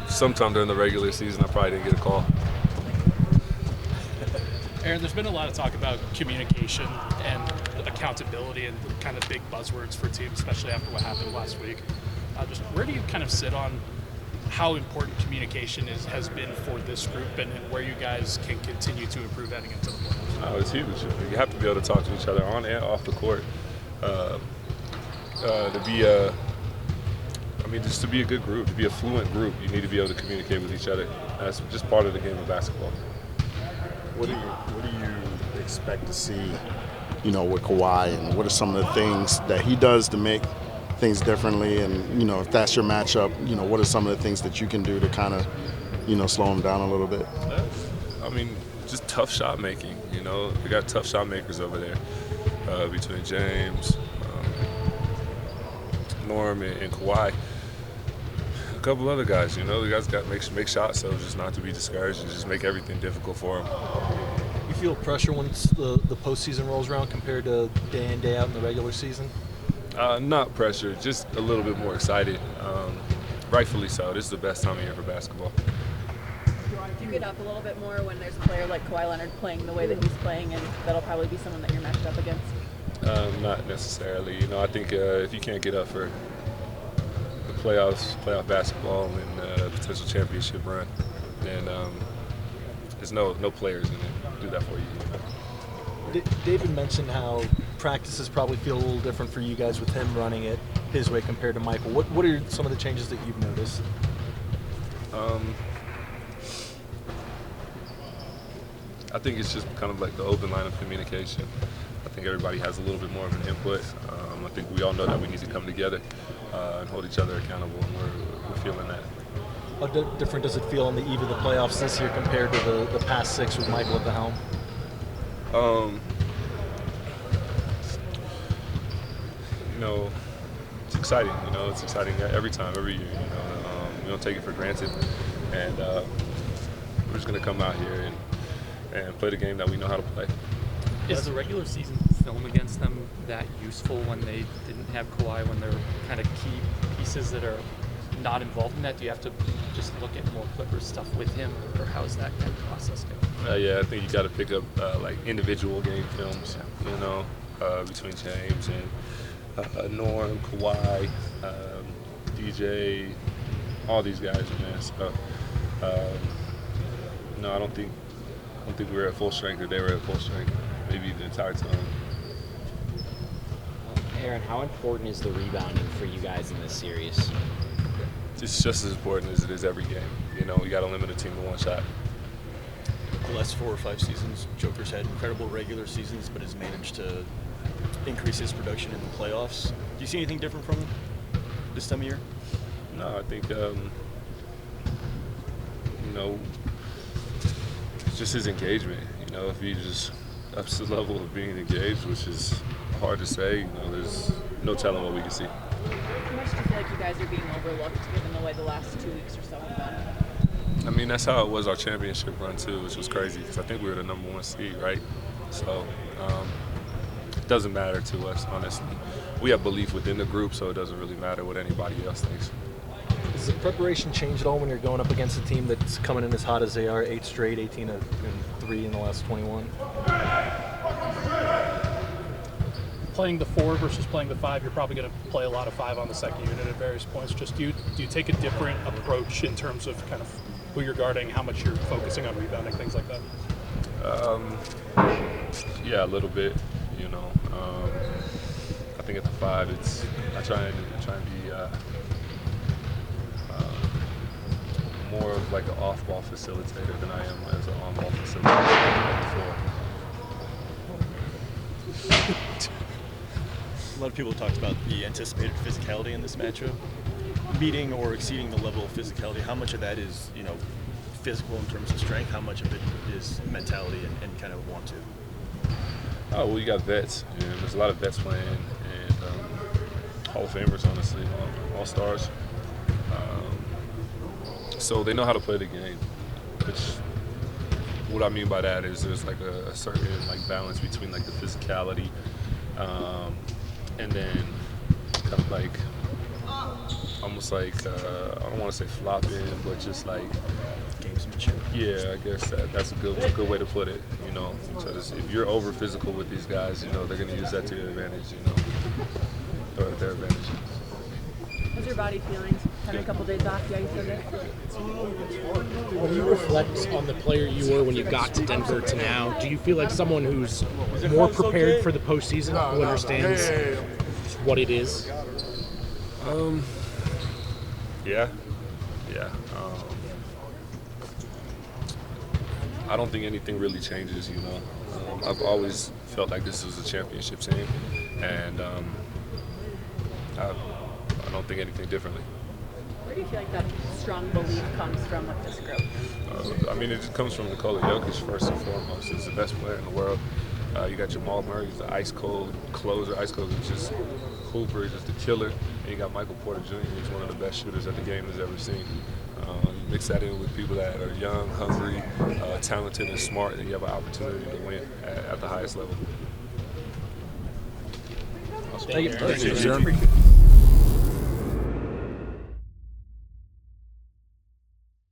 Sometime during the regular season, I probably didn't get a call. Aaron, there's been a lot of talk about communication and accountability and kind of big buzzwords for teams, especially after what happened last week. Just where do you kind of sit on how important communication has been for this group and where you guys can continue to improve heading into the playoffs? Oh, it's huge. You have to be able to talk to each other on and off the court. Just to be a good group, to be a fluent group, you need to be able to communicate with each other. That's just part of the game of basketball. What do you expect to see, with Kawhi, and what are some of the things that he does to make things differently? And, if that's your matchup, what are some of the things that you can do to kind of, slow him down a little bit? Just tough shot making. They got tough shot makers over there between James, Norm, and Kawhi. A couple other guys, the guys got to make shots, so just not to be discouraged and just make everything difficult for them. You feel pressure once the postseason rolls around compared to day in, day out in the regular season? Not pressure, just a little bit more excited. Rightfully so. This is the best time of year for basketball. Do you get up a little bit more when there's a player like Kawhi Leonard playing the way that he's playing, and that'll probably be someone that you're matched up against? Not necessarily. I think if you can't get up for the playoff basketball and potential championship run, then there's no players going to do that for you. David mentioned how practices probably feel a little different for you guys with him running it his way compared to Michael. What are some of the changes that you've noticed? I think it's just kind of like the open line of communication. I think everybody has a little bit more of an input. I think we all know that we need to come together and hold each other accountable, and we're feeling that. How different does it feel on the eve of the playoffs this year compared to the past 6 with Michael at the helm? It's exciting. It's exciting every time, every year. We don't take it for granted, and we're just going to come out here and play the game that we know how to play. Is the regular season film against them that useful when they didn't have Kawhi, when they're kind of key pieces that are not involved in that? Do you have to just look at more Clippers stuff with him, or how's that kind of process going? I think you got to pick up like individual game films, between James and Norm, Kawhi, DJ, all these guys, man. So, I don't think we were at full strength, or they were at full strength, maybe the entire time. Aaron, how important is the rebounding for you guys in this series? It's just as important as it is every game. We got to limit a team to one shot. The last 4 or 5 seasons, Joker's had incredible regular seasons, but has managed to increase his production in the playoffs. Do you see anything different from him this time of year? No, I think, it's just his engagement. If he just ups the level of being engaged, which is hard to say, there's no telling what we can see. How much do you feel like you guys are being overlooked given the way the last 2 weeks or so have gone? That's how it was our championship run too, which was crazy because I think we were the number 1 seed, right? So it doesn't matter to us, honestly. We have belief within the group, so it doesn't really matter what anybody else thinks. Does the preparation change at all when you're going up against a team that's coming in as hot as they are, 8 straight, 18 and 3 in the last 21? Playing the 4 versus playing the 5, you're probably going to play a lot of 5 on the second unit at various points. Just do you take a different approach in terms of kind of who you're guarding, how much you're focusing on rebounding, things like that? Yeah, a little bit. I think at the 5, I try and be more of like an off-ball facilitator than I am as an on-ball facilitator. A lot of people have talked about the anticipated physicality in this matchup. Meeting or exceeding the level of physicality, how much of that is, physical in terms of strength? How much of it is mentality and kind of want to? Oh, well, you got vets. There's a lot of vets playing, and Hall of Famers, honestly, all-stars. So they know how to play the game, which what I mean by that is there's like a certain balance between like the physicality and then kind of like almost like I don't want to say flopping, but just like Gamesmanship. yeah, I guess that's a good way to put it. You know, because if you're over physical with these guys, you know they're going to use that to their advantage. You know, or their advantage. How's your body feeling? Had a couple days off, yeah, you said it. When you reflect on the player you were when you got to Denver to now, do you feel like someone who's more prepared for the postseason, who understands what it is? Yeah. I don't think anything really changes, you know. I've always felt like this was a championship team, and I don't think anything differently. Where do you feel like that strong belief comes from with this group? I mean, it just comes from Nikola Jokic first and foremost. He's the best player in the world. You got Jamal Murray, who's the ice cold closer. Ice cold is just Hooper, is just a killer. And you got Michael Porter Jr., who's one of the best shooters that the game has ever seen. You mix that in with people that are young, hungry, talented, and smart, and you have an opportunity to win at the highest level. Thank you. Thank you.